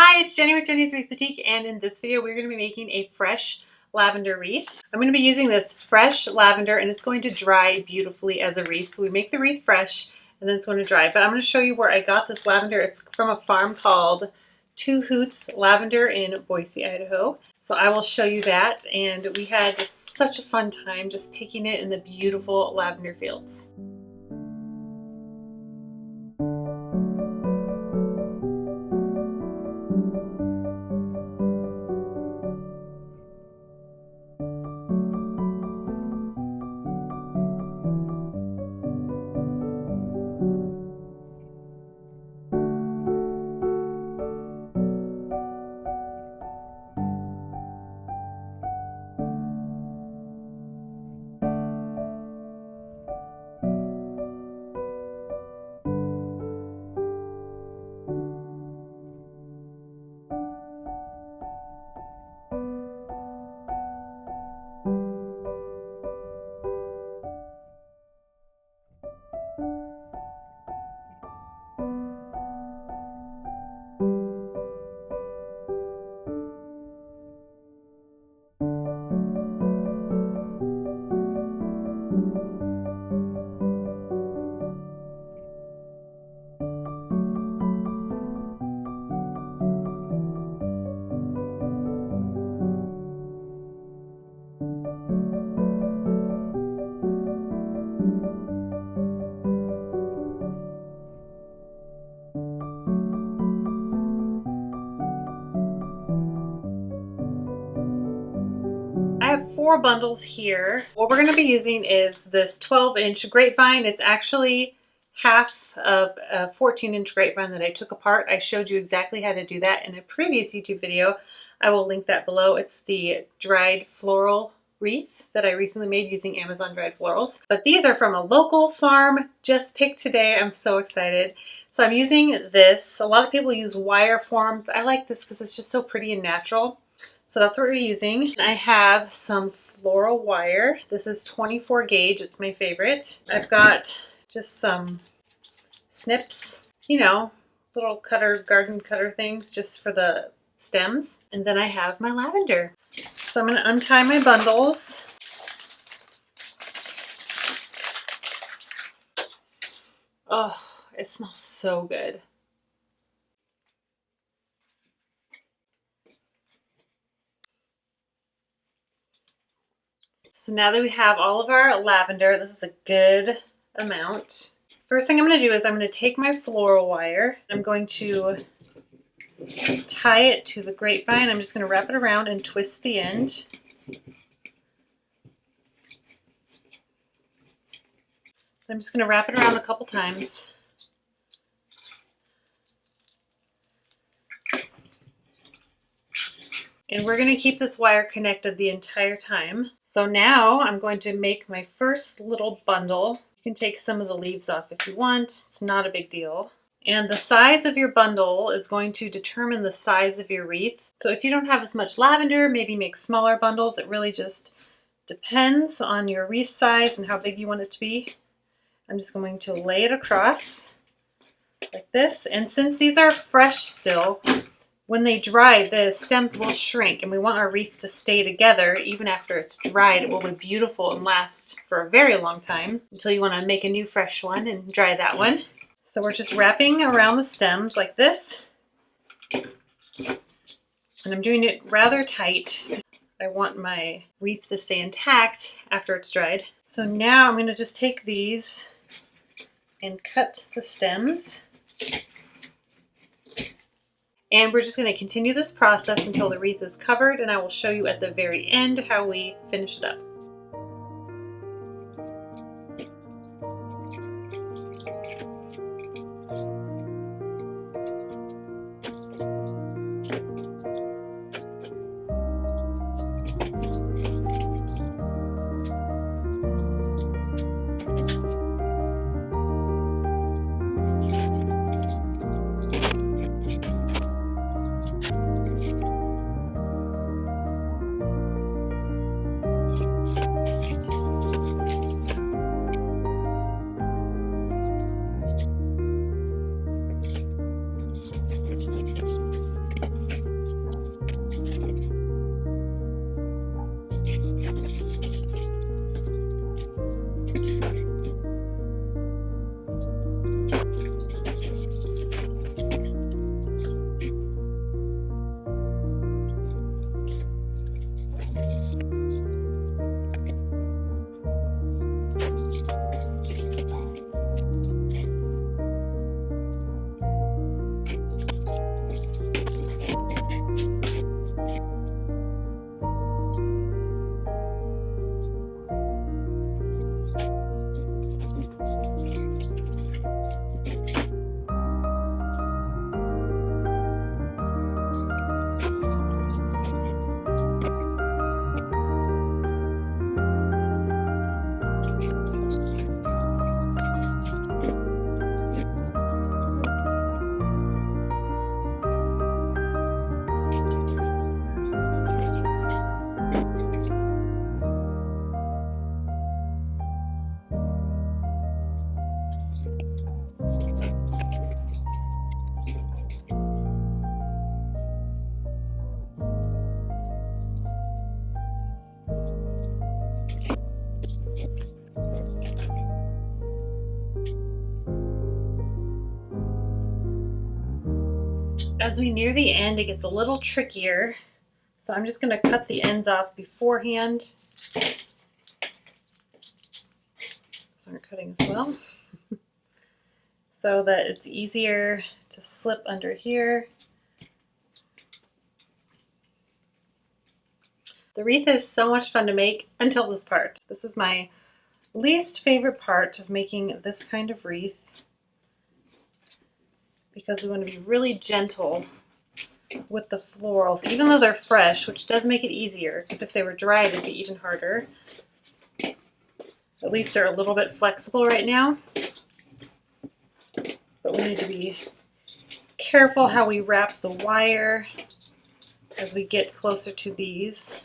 Hi, it's Jenny with Jenny's Wreath Boutique, and in this video we're going to be making a fresh lavender wreath. I'm going to be using this fresh lavender and it's going to dry beautifully as a wreath. So we make the wreath fresh and then it's going to dry. But I'm going to show you where I got this lavender. It's from a farm called Two Hoots Lavender in Boise, Idaho. So I will show you that, and we had such a fun time just picking it in the beautiful lavender fields. I have 4 bundles here. What we're going to be using is this 12-inch grapevine. It's actually half of a 14-inch grapevine that I took apart. I showed you exactly how to do that in a previous YouTube video. I will link that below. It's the dried floral wreath that I recently made using Amazon dried florals. But these are from a local farm, just picked today. I'm so excited. So I'm using this. A lot of people use wire forms. I like this because it's just so pretty and natural. So that's what we're using. I have some floral wire. This is 24 gauge. It's my favorite. I've got just some snips, you know, little cutter, garden cutter things just for the stems. And then I have my lavender. So I'm going to untie my bundles. Oh, it smells so good. So now that we have all of our lavender, this is a good amount. First thing I'm going to do is I'm going to take my floral wire. I'm going to tie it to the grapevine. I'm just going to wrap it around and twist the end. I'm just going to wrap it around a couple times. And we're going to keep this wire connected the entire time. So now I'm going to make my first little bundle. You can take some of the leaves off if you want. It's not a big deal. And the size of your bundle is going to determine the size of your wreath. So if you don't have as much lavender, maybe make smaller bundles. It really just depends on your wreath size and how big you want it to be. I'm just going to lay it across like this. And since these are fresh still, when they dry, the stems will shrink, and we want our wreath to stay together even after it's dried. It will be beautiful and last for a very long time until you want to make a new fresh one and dry that one. So we're just wrapping around the stems like this, and I'm doing it rather tight. I want my wreath to stay intact after it's dried. So now I'm going to just take these and cut the stems. And we're just going to continue this process until the wreath is covered, and I will show you at the very end how we finish it up. As we near the end, it gets a little trickier. So I'm just going to cut the ends off beforehand. So I'm cutting as well. So that it's easier to slip under here. The wreath is so much fun to make until this part. This is my least favorite part of making this kind of wreath because we want to be really gentle with the florals, even though they're fresh, which does make it easier because if they were dry, it'd be even harder. At least they're a little bit flexible right now. But we need to be careful how we wrap the wire as we get closer to these.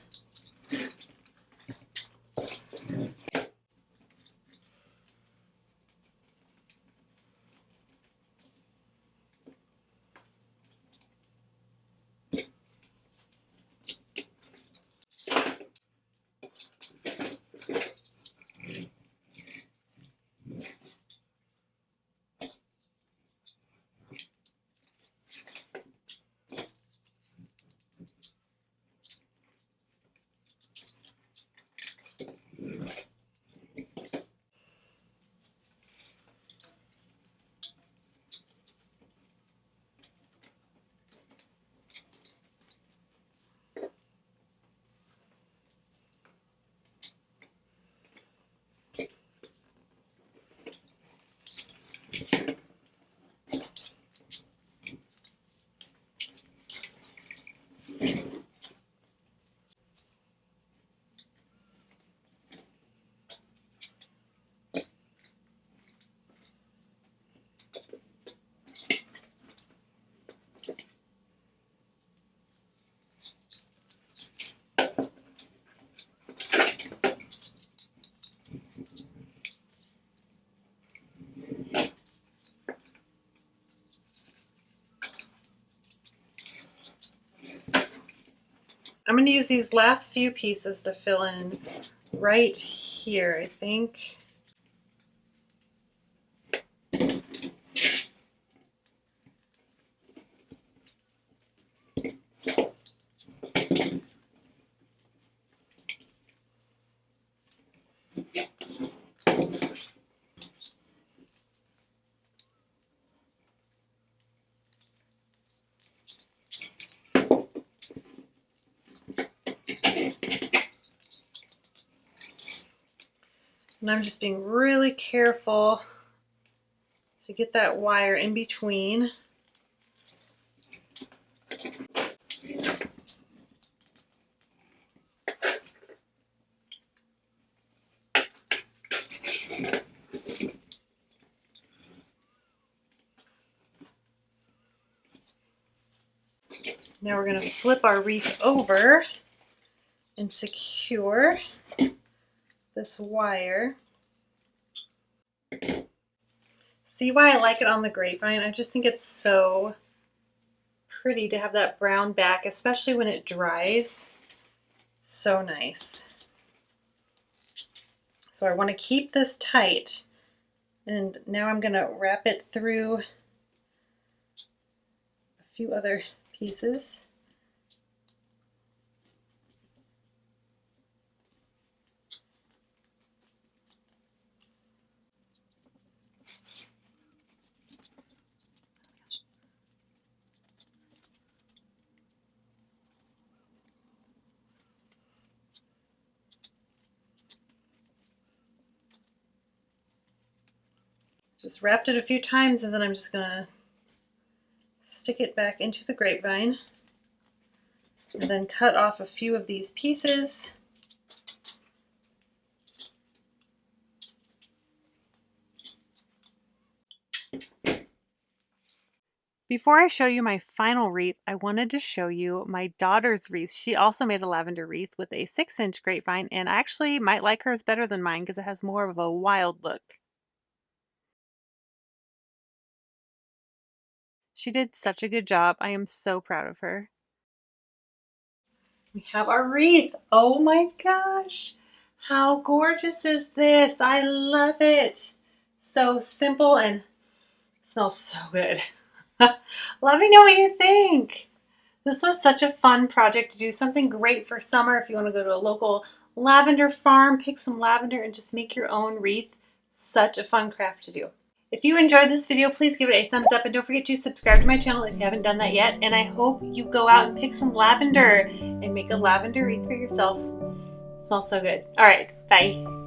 I'm going to use these last few pieces to fill in right here, I think. And I'm just being really careful to get that wire in between. Now we're going to flip our wreath over and secure this wire. See why I like it on the grapevine? I just think it's so pretty to have that brown back, especially when it dries. So nice. So I want to keep this tight. And now I'm going to wrap it through a few other pieces. Just wrapped it a few times and then I'm just going to stick it back into the grapevine and then cut off a few of these pieces. Before I show you my final wreath, I wanted to show you my daughter's wreath. She also made a lavender wreath with a 6-inch grapevine, and I actually might like hers better than mine because it has more of a wild look. She did such a good job. I am so proud of her. We have our wreath. Oh my gosh. How gorgeous is this? I love it. So simple and smells so good. Let me know what you think. This was such a fun project to do, something great for summer if you want to go to a local lavender farm, pick some lavender and just make your own wreath. Such a fun craft to do. If you enjoyed this video, please give it a thumbs up and don't forget to subscribe to my channel if you haven't done that yet. And I hope you go out and pick some lavender and make a lavender wreath for yourself. It smells so good. All right, bye.